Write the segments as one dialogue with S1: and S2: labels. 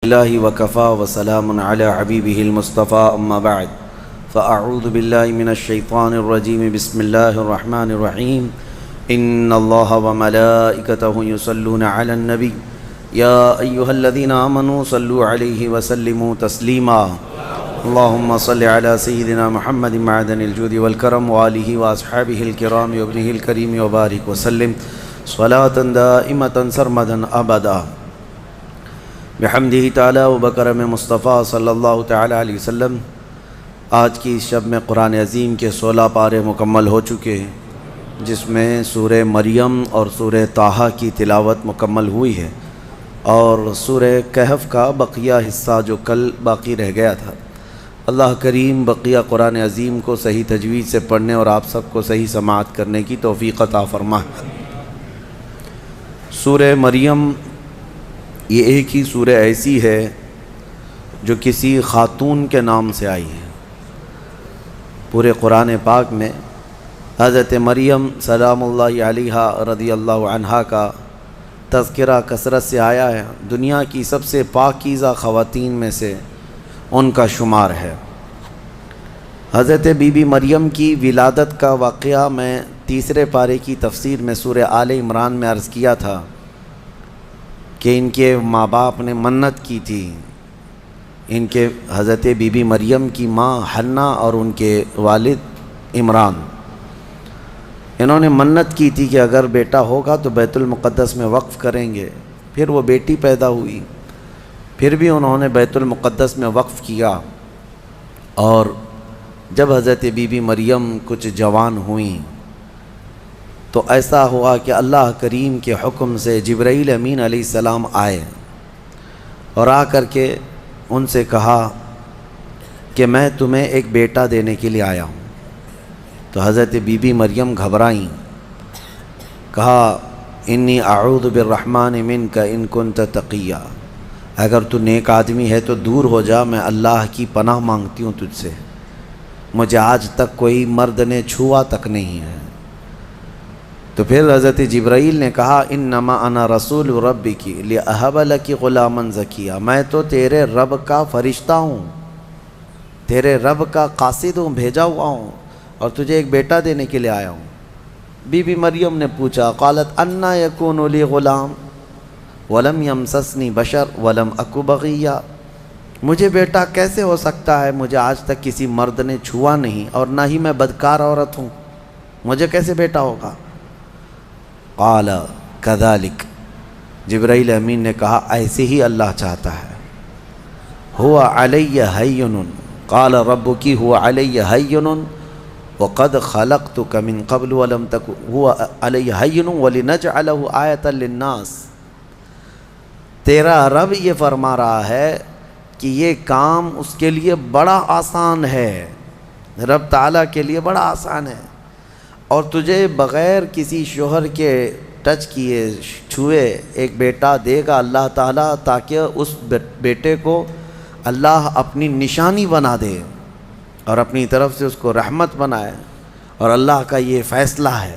S1: الله وكفى وسلام على حبيبه المصطفى أما بعد فأعوذ بالله من الشيطان الرجيم بسم الله الرحمن الرحيم إن الله وملائكته يصلون على النبي يا أيها الذين آمنوا صلوا عليه وسلموا تسليما اللهم صل على سيدنا محمد معدن الجود والكرم وآله وأصحابه الكرام وابنه الكريم وبارك وسلم صلاة دائمة سرمدا أبدا بحمدہ تعالی و بکرم مصطفیٰ صلی اللہ تعالی علیہ وسلم۔ آج کی اس شب میں قرآن عظیم کے 16 پارے مکمل ہو چکے ہیں، جس میں سورہ مریم اور سورہ طٰہٰ کی تلاوت مکمل ہوئی ہے، اور سورہ کہف کا بقیہ حصہ جو کل باقی رہ گیا تھا۔ اللہ کریم بقیہ قرآن عظیم کو صحیح تجوید سے پڑھنے اور آپ سب کو صحیح سماعت کرنے کی توفیق عطا فرمائے۔ سورہ مریم یہ ایک ہی سورہ ایسی ہے جو کسی خاتون کے نام سے آئی ہے۔ پورے قرآن پاک میں حضرت مریم سلام اللہ علیہا رضی اللہ عنہا کا تذکرہ کثرت سے آیا ہے۔ دنیا کی سب سے پاکیزہ خواتین میں سے ان کا شمار ہے۔ حضرت بی بی مریم کی ولادت کا واقعہ میں تیسرے پارے کی تفسیر میں سورہ آل عمران میں عرض کیا تھا کہ ان کے ماں باپ نے منت کی تھی، ان کے حضرت بی بی مریم کی ماں حنہ اور ان کے والد عمران، انہوں نے منت کی تھی کہ اگر بیٹا ہوگا تو بیت المقدس میں وقف کریں گے۔ پھر وہ بیٹی پیدا ہوئی، پھر بھی انہوں نے بیت المقدس میں وقف کیا، اور جب حضرت بی بی مریم کچھ جوان ہوئیں تو ایسا ہوا کہ اللہ کریم کے حکم سے جبرائیل امین علیہ السلام آئے اور آ کر کے ان سے کہا کہ میں تمہیں ایک بیٹا دینے کے لیے آیا ہوں۔ تو حضرت بی بی مریم گھبرائیں، کہا انی اعوذ بالرحمن منک ان کنت تقیا، اگر تو نیک آدمی ہے تو دور ہو جا، میں اللہ کی پناہ مانگتی ہوں تجھ سے، مجھے آج تک کوئی مرد نے چھوا تک نہیں ہے۔ تو پھر حضرت جبرائیل نے کہا انما انا رسول ربک لاہب لک غلاما زکیا، میں تو تیرے رب کا فرشتہ ہوں، تیرے رب کا قاصد ہوں، بھیجا ہوا ہوں، اور تجھے ایک بیٹا دینے کے لیے آیا ہوں۔ بی بی مریم نے پوچھا، قالت انا یکون لی غلام ولم یمسسنی بشر ولم اک بغیا، مجھے بیٹا کیسے ہو سکتا ہے، مجھے آج تک کسی مرد نے چھوا نہیں اور نہ ہی میں بدکار عورت ہوں، مجھے کیسے بیٹا ہوگا؟ قال کذالک، جبرائیل امین نے کہا ایسے ہی اللہ چاہتا ہے۔ هو علی ہین، قال ربک هو علی ہین وقد خلقتک من قبل ولم تک هو علی ہین ولنجعلہ آیۃ للناس، تیرا رب یہ فرما رہا ہے کہ یہ کام اس کے لیے بڑا آسان ہے، رب تعالیٰ کے لیے بڑا آسان ہے، اور تجھے بغیر کسی شوہر کے ٹچ کیے چھوئے ایک بیٹا دے گا اللہ تعالیٰ، تاکہ اس بیٹے کو اللہ اپنی نشانی بنا دے اور اپنی طرف سے اس کو رحمت بنائے، اور اللہ کا یہ فیصلہ ہے۔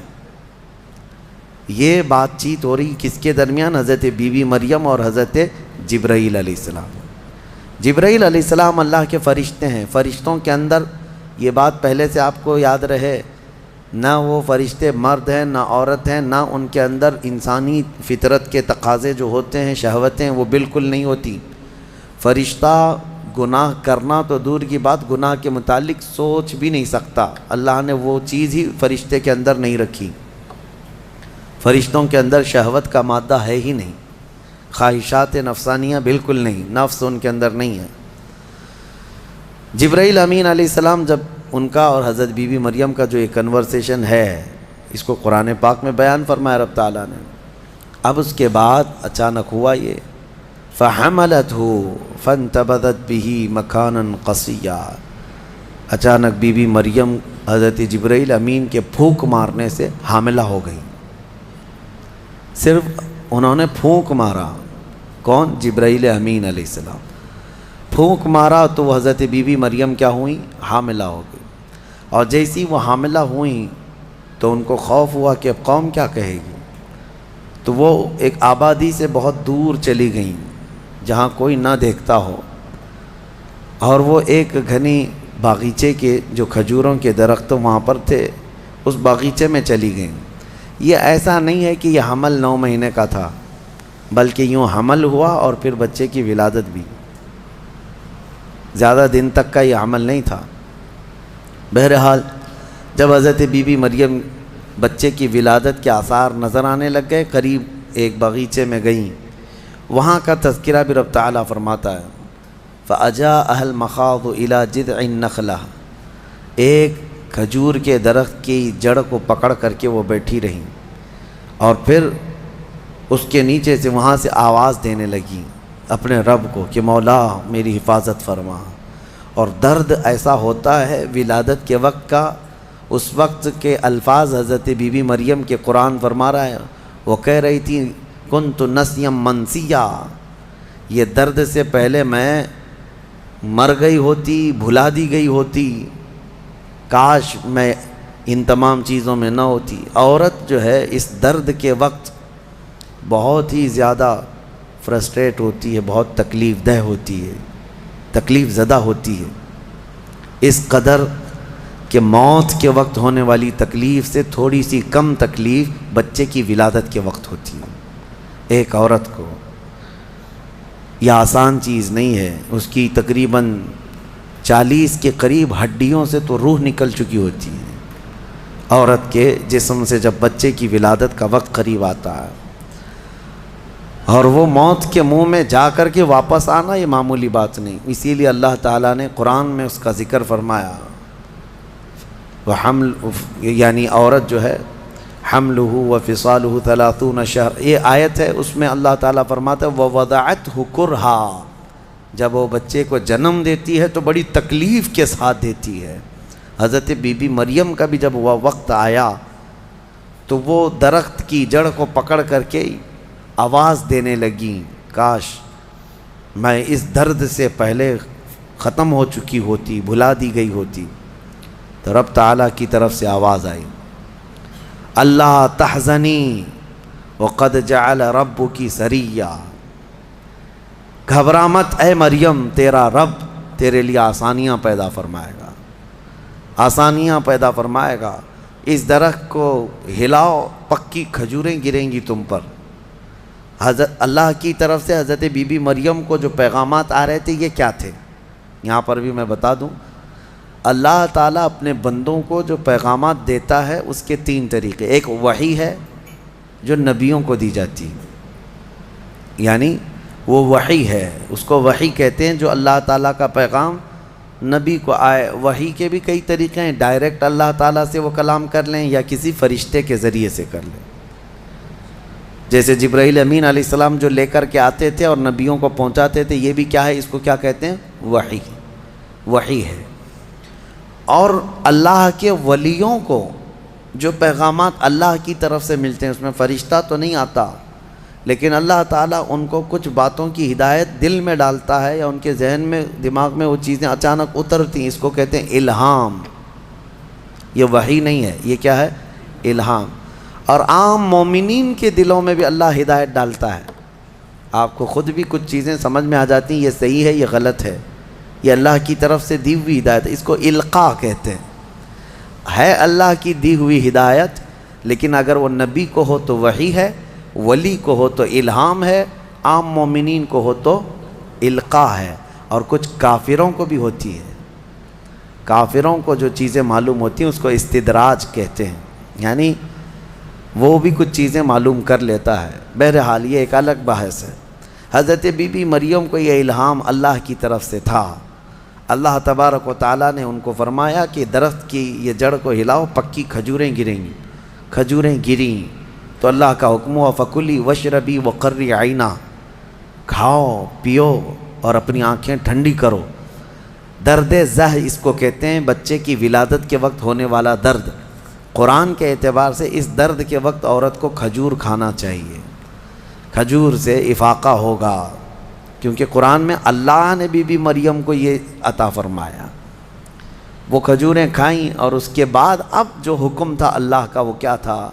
S1: یہ بات چیت ہو رہی کس کے درمیان؟ حضرت بی بی مریم اور حضرت جبرائیل علیہ السلام۔ جبرائیل علیہ السلام اللہ کے فرشتے ہیں، فرشتوں کے اندر یہ بات پہلے سے آپ کو یاد رہے، نہ وہ فرشتے مرد ہیں نہ عورت ہیں، نہ ان کے اندر انسانی فطرت کے تقاضے جو ہوتے ہیں، شہوتیں، وہ بالکل نہیں ہوتی۔ فرشتہ گناہ کرنا تو دور کی بات، گناہ کے متعلق سوچ بھی نہیں سکتا، اللہ نے وہ چیز ہی فرشتے کے اندر نہیں رکھی۔ فرشتوں کے اندر شہوت کا مادہ ہے ہی نہیں، خواہشات نفسانیہ بالکل نہیں، نفس ان کے اندر نہیں ہے۔ جبرائیل امین علیہ السلام جب ان کا اور حضرت بی بی مریم کا جو ایک کنورسیشن ہے، اس کو قرآن پاک میں بیان فرمایا رب تعالیٰ نے۔ اب اس کے بعد اچانک ہوا یہ فَحَمَلَتْهُ فَانْتَبَذَتْ بِهِ مَكَانًا قَصِيًّا، اچانک بی بی مریم حضرت جبرائیل امین کے پھونک مارنے سے حاملہ ہو گئی۔ صرف انہوں نے پھونک مارا، کون؟ جبرائیل امین علیہ السلام، پھونک مارا تو حضرت بی بی مریم کیا ہوئیں؟ حاملہ ہو گئی، اور جیسی وہ حاملہ ہوئیں تو ان کو خوف ہوا کہ اب قوم کیا کہے گی، تو وہ ایک آبادی سے بہت دور چلی گئیں، جہاں کوئی نہ دیکھتا ہو، اور وہ ایک گھنی باغیچے کے جو کھجوروں کے درخت وہاں پر تھے، اس باغیچے میں چلی گئیں۔ یہ ایسا نہیں ہے کہ یہ حمل 9 مہینے کا تھا، بلکہ یوں حمل ہوا اور پھر بچے کی ولادت بھی، زیادہ دن تک کا یہ حمل نہیں تھا۔ بہرحال جب حضرت بی بی مریم بچے کی ولادت کے آثار نظر آنے لگ گئے، قریب ایک باغیچے میں گئیں۔ وہاں کا تذکرہ بھی رب تعالیٰ فرماتا ہے فَأَجَاءَهَا الْمَخَاضُ إِلَى جِذْعِ النَّخْلَةِ، ایک کھجور کے درخت کی جڑ کو پکڑ کر کے وہ بیٹھی رہیں، اور پھر اس کے نیچے سے وہاں سے آواز دینے لگی اپنے رب کو کہ مولا میری حفاظت فرما۔ اور درد ایسا ہوتا ہے ولادت کے وقت کا، اس وقت کے الفاظ حضرت بی بی مریم کے قرآن فرما رہا ہے، وہ کہہ رہی تھی کنت نسیا منسیا، یہ درد سے پہلے میں مر گئی ہوتی، بھلا دی گئی ہوتی، کاش میں ان تمام چیزوں میں نہ ہوتی۔ عورت جو ہے اس درد کے وقت بہت ہی زیادہ فرسٹریٹ ہوتی ہے، بہت تکلیف دہ ہوتی ہے، تکلیف زدہ ہوتی ہے، اس قدر کہ موت کے وقت ہونے والی تکلیف سے تھوڑی سی کم تکلیف بچے کی ولادت کے وقت ہوتی ہے۔ ایک عورت کو یہ آسان چیز نہیں ہے، اس کی تقریباً 40 کے قریب ہڈیوں سے تو روح نکل چکی ہوتی ہے عورت کے جسم سے جب بچے کی ولادت کا وقت قریب آتا ہے، اور وہ موت کے منہ میں جا کر کے واپس آنا یہ معمولی بات نہیں۔ اسی لیے اللہ تعالیٰ نے قرآن میں اس کا ذکر فرمایا، وہ حمل یعنی عورت جو ہے حملہ وفصالہ 30 شہر، یہ آیت ہے، اس میں اللہ تعالیٰ فرماتا ہے ووضعتہ کرہا، جب وہ بچے کو جنم دیتی ہے تو بڑی تکلیف کے ساتھ دیتی ہے۔ حضرت بی بی مریم کا بھی جب وہ وقت آیا تو وہ درخت کی جڑ کو پکڑ کر کے آواز دینے لگیں کاش میں اس درد سے پہلے ختم ہو چکی ہوتی، بھلا دی گئی ہوتی۔ تو رب تعالیٰ کی طرف سے آواز آئی اللہ تحزنی وقد جعل ربکی سریا، گھبرا مت اے مریم، تیرا رب تیرے لیے آسانیاں پیدا فرمائے گا، آسانیاں پیدا فرمائے گا۔ اس درخت کو ہلاؤ، پکی کھجوریں گریں گی تم پر۔ حضرت اللہ کی طرف سے حضرت بی بی مریم کو جو پیغامات آ رہے تھے یہ کیا تھے، یہاں پر بھی میں بتا دوں۔ اللہ تعالیٰ اپنے بندوں کو جو پیغامات دیتا ہے اس کے 3 طریقے، ایک وحی ہے جو نبیوں کو دی جاتی ہے، یعنی وہ وحی ہے، اس کو وحی کہتے ہیں، جو اللہ تعالیٰ کا پیغام نبی کو آئے۔ وحی کے بھی کئی طریقے ہیں، ڈائریکٹ اللہ تعالیٰ سے وہ کلام کر لیں یا کسی فرشتے کے ذریعے سے کر لیں، جیسے جبرائیل امین علیہ السلام جو لے کر کے آتے تھے اور نبیوں کو پہنچاتے تھے، یہ بھی کیا ہے، اس کو کیا کہتے ہیں، وحی، وحی ہے۔ اور اللہ کے ولیوں کو جو پیغامات اللہ کی طرف سے ملتے ہیں، اس میں فرشتہ تو نہیں آتا، لیکن اللہ تعالیٰ ان کو کچھ باتوں کی ہدایت دل میں ڈالتا ہے یا ان کے ذہن میں، دماغ میں وہ چیزیں اچانک اترتی ہیں، اس کو کہتے ہیں الہام۔ یہ وحی نہیں ہے، یہ کیا ہے، الہام۔ اور عام مومنین کے دلوں میں بھی اللہ ہدایت ڈالتا ہے، آپ کو خود بھی کچھ چیزیں سمجھ میں آ جاتی ہیں، یہ صحیح ہے، یہ غلط ہے، یہ اللہ کی طرف سے دی ہوئی ہدایت ہے، اس کو القاء کہتے ہیں۔ ہے اللہ کی دی ہوئی ہدایت، لیکن اگر وہ نبی کو ہو تو وحی ہے، ولی کو ہو تو الہام ہے، عام مومنین کو ہو تو القاء ہے۔ اور کچھ کافروں کو بھی ہوتی ہے، کافروں کو جو چیزیں معلوم ہوتی ہیں اس کو استدراج کہتے ہیں، یعنی وہ بھی کچھ چیزیں معلوم کر لیتا ہے۔ بہرحال یہ ایک الگ بحث ہے۔ حضرت بی بی مریم کو یہ الہام اللہ کی طرف سے تھا۔ اللہ تبارک و تعالیٰ نے ان کو فرمایا کہ درخت کی یہ جڑ کو ہلاؤ، پکی کھجوریں گریں گی۔ کھجوریں گریں تو اللہ کا حکم ہوا فکلی وشربی وقری عینا، کھاؤ پیو اور اپنی آنکھیں ٹھنڈی کرو۔ درد زہ اس کو کہتے ہیں، بچے کی ولادت کے وقت ہونے والا درد۔ قرآن کے اعتبار سے اس درد کے وقت عورت کو کھجور کھانا چاہیے، کھجور سے افاقہ ہوگا، کیونکہ قرآن میں اللہ نے بی بی مریم کو یہ عطا فرمایا۔ وہ کھجوریں کھائیں اور اس کے بعد اب جو حکم تھا اللہ کا وہ کیا تھا،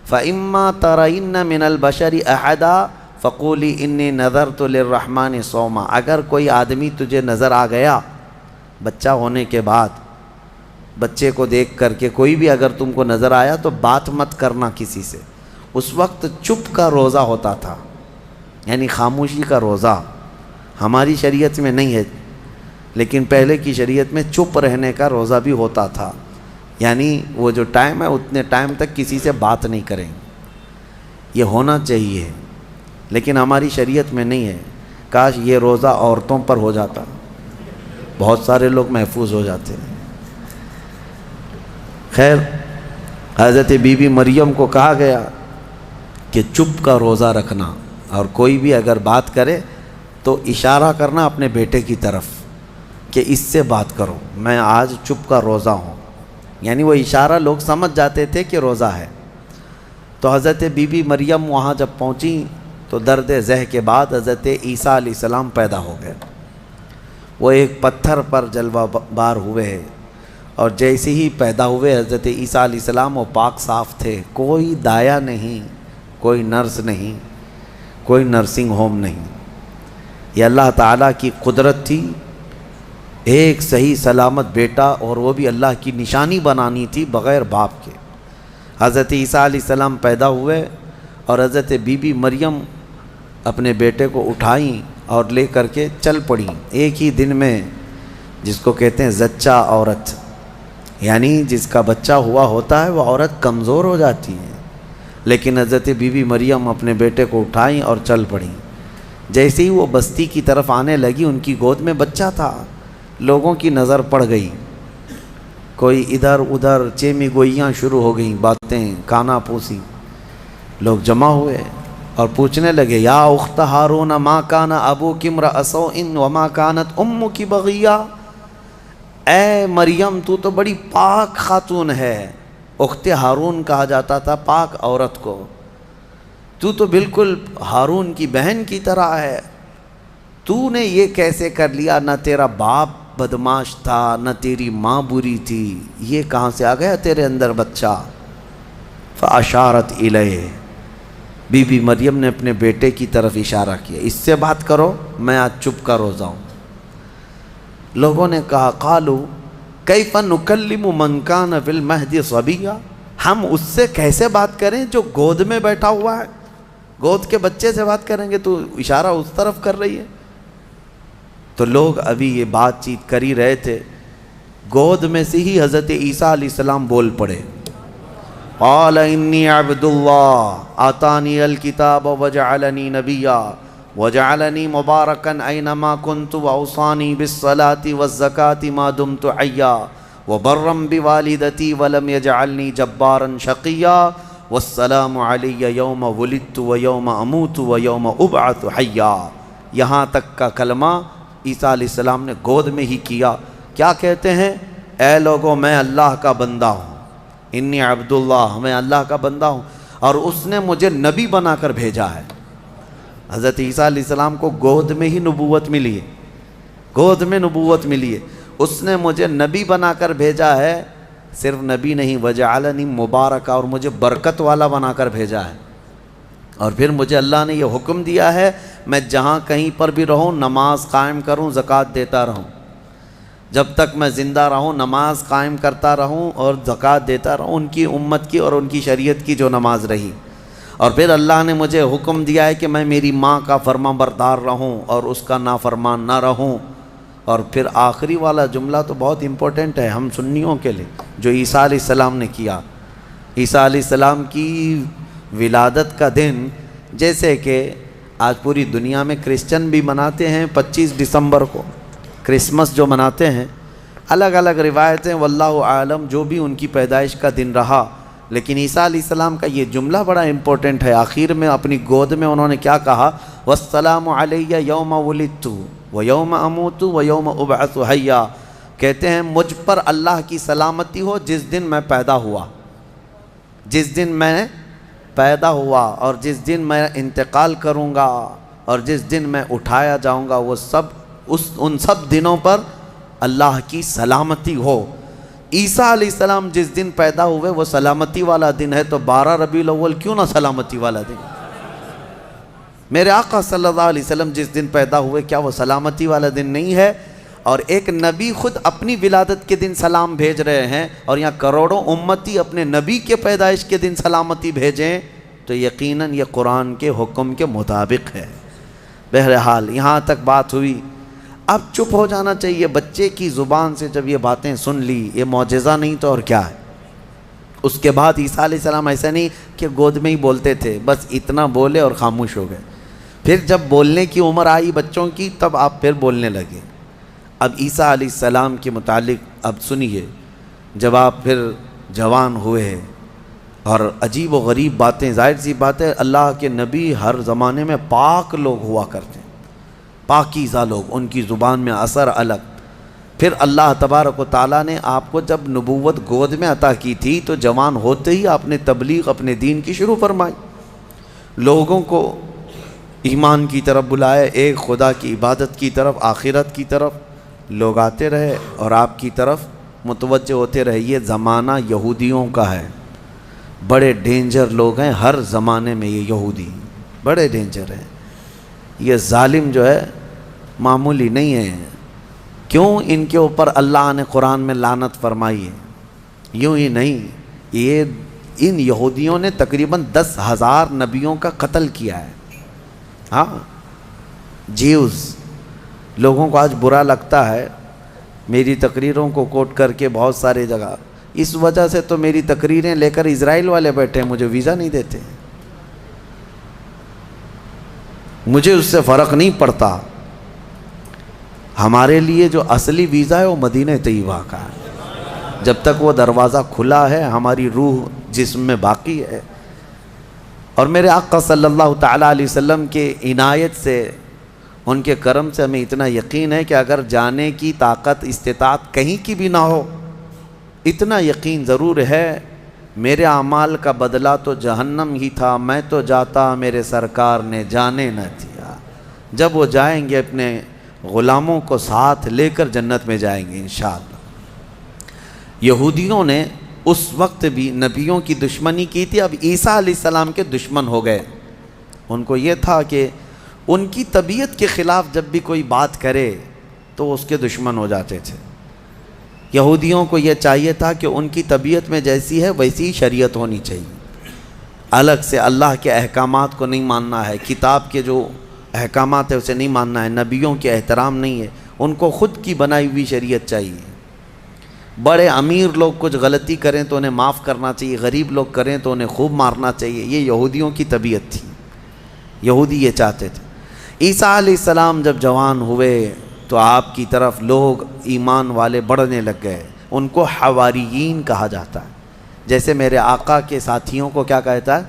S1: فَإِمَّا تَرَيِنَّ مِنَ الْبَشَرِ أَحَدًا فقولی انی نذرت للرحمن صوما، اگر کوئی آدمی تجھے نظر آ گیا بچہ ہونے کے بعد، بچے کو دیکھ کر کے کوئی بھی اگر تم کو نظر آیا تو بات مت کرنا کسی سے۔ اس وقت چپ کا روزہ ہوتا تھا، یعنی خاموشی کا روزہ، ہماری شریعت میں نہیں ہے لیکن پہلے کی شریعت میں چپ رہنے کا روزہ بھی ہوتا تھا، یعنی وہ جو ٹائم ہے اتنے ٹائم تک کسی سے بات نہیں کریں، یہ ہونا چاہیے، لیکن ہماری شریعت میں نہیں ہے۔ کاش یہ روزہ عورتوں پر ہو جاتا، بہت سارے لوگ محفوظ ہو جاتے ہیں۔ خیر، حضرت بی بی مریم کو کہا گیا کہ چپ کا روزہ رکھنا، اور کوئی بھی اگر بات کرے تو اشارہ کرنا اپنے بیٹے کی طرف کہ اس سے بات کرو، میں آج چپ کا روزہ ہوں، یعنی وہ اشارہ لوگ سمجھ جاتے تھے کہ روزہ ہے۔ تو حضرت بی بی مریم وہاں جب پہنچی تو درد ذہ کے بعد حضرت عیسیٰ علیہ السلام پیدا ہو گئے۔ وہ ایک پتھر پر جلوہ بار ہوئے، اور جیسے ہی پیدا ہوئے حضرت عیسیٰ علیہ السلام وہ پاک صاف تھے، کوئی دایا نہیں، کوئی نرس نہیں، کوئی نرسنگ ہوم نہیں، یہ اللہ تعالیٰ کی قدرت تھی۔ ایک صحیح سلامت بیٹا، اور وہ بھی اللہ کی نشانی بنانی تھی بغیر باپ کے۔ حضرت عیسیٰ علیہ السلام پیدا ہوئے اور حضرت بی بی مریم اپنے بیٹے کو اٹھائیں اور لے کر کے چل پڑیں ایک ہی دن میں، جس کو کہتے ہیں زچہ عورت، یعنی جس کا بچہ ہوا ہوتا ہے وہ عورت کمزور ہو جاتی ہے، لیکن حضرت بی بی مریم اپنے بیٹے کو اٹھائیں اور چل پڑیں۔ جیسے ہی وہ بستی کی طرف آنے لگی، ان کی گود میں بچہ تھا، لوگوں کی نظر پڑ گئی، کوئی ادھر ادھر چیمی گوئیاں شروع ہو گئیں، باتیں کانا پوسی، لوگ جمع ہوئے اور پوچھنے لگے، یا اخت ہارون ما کان ابوک امرأ سوء وما کانت امک بغیہ، اے مریم تو تو بڑی پاک خاتون ہے، اخت ہارون کہا جاتا تھا پاک عورت کو، تو بالکل ہارون کی بہن کی طرح ہے، تو نے یہ کیسے کر لیا؟ نہ تیرا باپ بدماش تھا، نہ تیری ماں بری تھی، یہ کہاں سے آ گیا تیرے اندر بچہ؟ فاشارت الیہ، بی بی مریم نے اپنے بیٹے کی طرف اشارہ کیا، اس سے بات کرو، میں آج چپ کا روزہ ہوں۔ لوگوں نے کہا، قالوا کیف نکلم من کان فی المہد صبیا، ہم اس سے کیسے بات کریں جو گود میں بیٹھا ہوا ہے؟ گود کے بچے سے بات کریں گے؟ تو اشارہ اس طرف کر رہی ہے۔ تو لوگ ابھی یہ بات چیت کر ہی رہے تھے، گود میں سے ہی حضرت عیسیٰ علیہ السلام بول پڑے، قال انی عبد اللہ آتانی الکتاب وجعلنی نبیا وجعلنی مبارکا اینما کنت واوصانی بالصلاة والزکاة ما دمت حیا وبرا بوالدتی ولم یجعلنی جبارا شقیا والسلام علی یوم ولدت ویوم اموت ویوم ابعث حیا۔ یہاں تک کا کلمہ عیسیٰ علیہ السلام نے گود میں ہی کیا۔ کیا کہتے ہیں؟ اے لوگوں، میں اللہ کا بندہ ہوں، انی عبداللہ، میں اللہ کا بندہ ہوں، اور اس نے مجھے نبی بنا کر بھیجا ہے۔ حضرت عیسیٰ علیہ السلام کو گود میں ہی نبوت ملی ہے، گود میں نبوت ملی ہے، اس نے مجھے نبی بنا کر بھیجا ہے۔ صرف نبی نہیں، وجعلنی مبارکہ، اور مجھے برکت والا بنا کر بھیجا ہے۔ اور پھر مجھے اللہ نے یہ حکم دیا ہے میں جہاں کہیں پر بھی رہوں نماز قائم کروں، زکوٰۃ دیتا رہوں، جب تک میں زندہ رہوں نماز قائم کرتا رہوں اور زکوٰۃ دیتا رہوں، ان کی امت کی اور ان کی شریعت کی جو نماز رہی۔ اور پھر اللہ نے مجھے حکم دیا ہے کہ میں میری ماں کا فرما بردار رہوں اور اس کا نافرمان نہ رہوں۔ اور پھر آخری والا جملہ تو بہت امپورٹنٹ ہے ہم سنیوں کے لیے، جو عیسیٰ علیہ السلام نے کیا۔ عیسیٰ علیہ السلام کی ولادت کا دن، جیسے کہ آج پوری دنیا میں کرسچن بھی مناتے ہیں 25 دسمبر کو، کرسمس جو مناتے ہیں، الگ الگ روایتیں، واللہ عالم جو بھی ان کی پیدائش کا دن رہا، لیکن عیسیٰ علیہ السلام کا یہ جملہ بڑا امپورٹنٹ ہے۔ آخر میں اپنی گود میں انہوں نے کیا کہا؟ والسلام علی یوم ولدت ویوم اموت ویوم ابعث حیا، کہتے ہیں مجھ پر اللہ کی سلامتی ہو جس دن میں پیدا ہوا، جس دن میں پیدا ہوا، اور جس دن میں انتقال کروں گا، اور جس دن میں اٹھایا جاؤں گا، وہ سب ان سب دنوں پر اللہ کی سلامتی ہو۔ عیسیٰ علیہ السلام جس دن پیدا ہوئے وہ سلامتی والا دن ہے، تو 12 ربیع الاول کیوں نہ سلامتی والا دن؟ میرے آقا صلی اللہ علیہ وسلم جس دن پیدا ہوئے کیا وہ سلامتی والا دن نہیں ہے؟ اور ایک نبی خود اپنی ولادت کے دن سلام بھیج رہے ہیں، اور یہاں کروڑوں امتی اپنے نبی کے پیدائش کے دن سلامتی بھیجیں، تو یقیناً یہ قرآن کے حکم کے مطابق ہے۔ بہرحال یہاں تک بات ہوئی، اب چپ ہو جانا چاہیے۔ بچے کی زبان سے جب یہ باتیں سن لی، یہ معجزہ نہیں تو اور کیا ہے؟ اس کے بعد عیسیٰ علیہ السلام ایسا نہیں کہ گود میں ہی بولتے تھے، بس اتنا بولے اور خاموش ہو گئے۔ پھر جب بولنے کی عمر آئی بچوں کی، تب آپ پھر بولنے لگے۔ اب عیسیٰ علیہ السلام کے متعلق اب سنیے، جب آپ پھر جوان ہوئے اور عجیب و غریب باتیں، ظاہر سی بات ہے اللہ کے نبی ہر زمانے میں پاک لوگ ہوا کرتے ہیں، پاکیزہ لوگ، ان کی زبان میں اثر الگ۔ پھر اللہ تبارک و تعالیٰ نے آپ کو جب نبوت گود میں عطا کی تھی تو جوان ہوتے ہی آپ نے تبلیغ اپنے دین کی شروع فرمائی، لوگوں کو ایمان کی طرف بلائے، ایک خدا کی عبادت کی طرف، آخرت کی طرف لوگ آتے رہے اور آپ کی طرف متوجہ ہوتے رہے۔ یہ زمانہ یہودیوں کا ہے، بڑے ڈینجر لوگ ہیں ہر زمانے میں، یہ یہودی بڑے ڈینجر ہیں۔ یہ ظالم جو ہے معمولی نہیں ہے۔ کیوں ان کے اوپر اللہ نے قرآن میں لعنت فرمائی ہے؟ یوں ہی نہیں، یہ ان یہودیوں نے تقریباً 10,000 نبیوں کا قتل کیا ہے۔ ہاں، جیوز لوگوں کو آج برا لگتا ہے میری تقریروں کو کوٹ کر کے بہت سارے جگہ، اس وجہ سے تو میری تقریریں لے کر اسرائیل والے بیٹھے ہیں، مجھے ویزا نہیں دیتے، مجھے اس سے فرق نہیں پڑتا۔ ہمارے لیے جو اصلی ویزا ہے وہ مدینہ طیبہ کا ہے، جب تک وہ دروازہ کھلا ہے ہماری روح جسم میں باقی ہے۔ اور میرے آقا صلی اللہ تعالیٰ علیہ وسلم کے عنایت سے، ان کے کرم سے ہمیں اتنا یقین ہے کہ اگر جانے کی طاقت استطاعت کہیں کی بھی نہ ہو، اتنا یقین ضرور ہے میرے اعمال کا بدلہ تو جہنم ہی تھا، میں تو جاتا میرے سرکار نے جانے نہ دیا۔ جب وہ جائیں گے اپنے غلاموں کو ساتھ لے کر جنت میں جائیں گے انشاءاللہ۔ یہودیوں نے اس وقت بھی نبیوں کی دشمنی کی تھی، اب عیسیٰ علیہ السلام کے دشمن ہو گئے۔ ان کو یہ تھا کہ ان کی طبیعت کے خلاف جب بھی کوئی بات کرے تو اس کے دشمن ہو جاتے تھے۔ یہودیوں کو یہ چاہیے تھا کہ ان کی طبیعت میں جیسی ہے ویسی شریعت ہونی چاہیے، الگ سے اللہ کے احکامات کو نہیں ماننا ہے، کتاب کے جو احکامات ہے اسے نہیں ماننا ہے، نبیوں کے احترام نہیں ہے، ان کو خود کی بنائی ہوئی شریعت چاہیے۔ بڑے امیر لوگ کچھ غلطی کریں تو انہیں معاف کرنا چاہیے، غریب لوگ کریں تو انہیں خوب مارنا چاہیے، یہ یہودیوں کی طبیعت تھی، یہودی یہ چاہتے تھے۔ عیسیٰ علیہ السلام جب جوان ہوئے تو آپ کی طرف لوگ ایمان والے بڑھنے لگ گئے، ان کو حواریین کہا جاتا ہے، جیسے میرے آقا کے ساتھیوں کو کیا کہتا ہے؟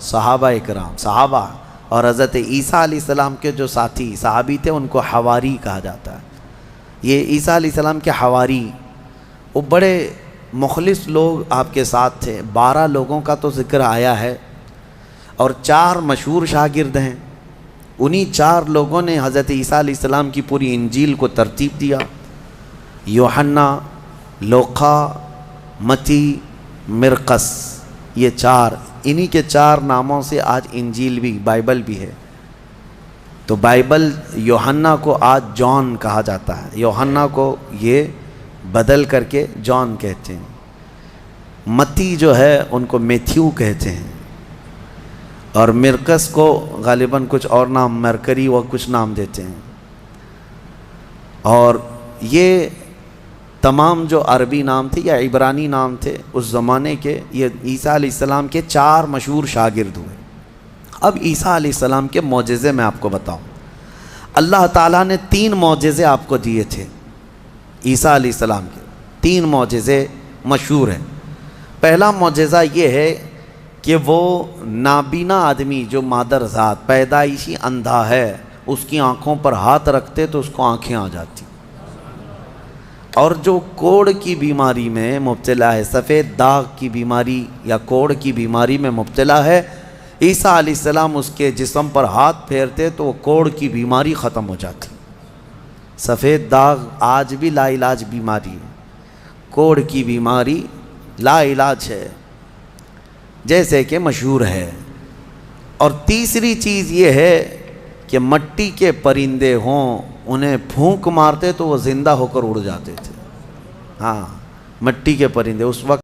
S1: صحابہ اکرام، صحابہ، اور حضرت عیسیٰ علیہ السلام کے جو ساتھی صحابی تھے ان کو حواری کہا جاتا ہے۔ یہ عیسیٰ علیہ السلام کے حواری، وہ بڑے مخلص لوگ آپ کے ساتھ تھے۔ 12 لوگوں کا تو ذکر آیا ہے اور 4 مشہور شاگرد ہیں، انہی 4 لوگوں نے حضرت عیسیٰ علیہ السلام کی پوری انجیل کو ترتیب دیا۔ یوحنا، لوقا، متی، مرقس، یہ 4، انہی کے 4 ناموں سے آج انجیل بھی، بائبل بھی ہے۔ تو بائبل یوحنا کو آج جان کہا جاتا ہے، یوحنا کو یہ بدل کر کے جان کہتے ہیں۔ متی جو ہے ان کو میتھیو کہتے ہیں، اور مرقس کو غالباً کچھ اور نام، مرکری و کچھ نام دیتے ہیں۔ اور یہ تمام جو عربی نام تھے یا عبرانی نام تھے اس زمانے کے، یہ عیسیٰ علیہ السلام کے 4 مشہور شاگرد ہوئے۔ اب عیسیٰ علیہ السلام کے معجزے میں آپ کو بتاؤں، اللہ تعالیٰ نے 3 معجزے آپ کو دیے تھے عیسیٰ علیہ السلام کے، 3 معجزے مشہور ہیں۔ پہلا معجزہ یہ ہے کہ وہ نابینا آدمی جو مادر ذات پیدائشی اندھا ہے، اس کی آنکھوں پر ہاتھ رکھتے تو اس کو آنکھیں آ جاتی، اور جو کوڑ کی بیماری میں مبتلا ہے، سفید داغ کی بیماری یا کوڑ کی بیماری میں مبتلا ہے، عیسیٰ علیہ السلام اس کے جسم پر ہاتھ پھیرتے تو وہ کوڑ کی بیماری ختم ہو جاتی۔ سفید داغ آج بھی لا علاج بیماری ہے، کوڑ کی بیماری لا علاج ہے، جیسے کہ مشہور ہے۔ اور تیسری چیز یہ ہے کہ مٹی کے پرندے ہوں، انہیں پھونک مارتے تو وہ زندہ ہو کر اڑ جاتے تھے. ہاں، مٹی کے پرندے اس وقت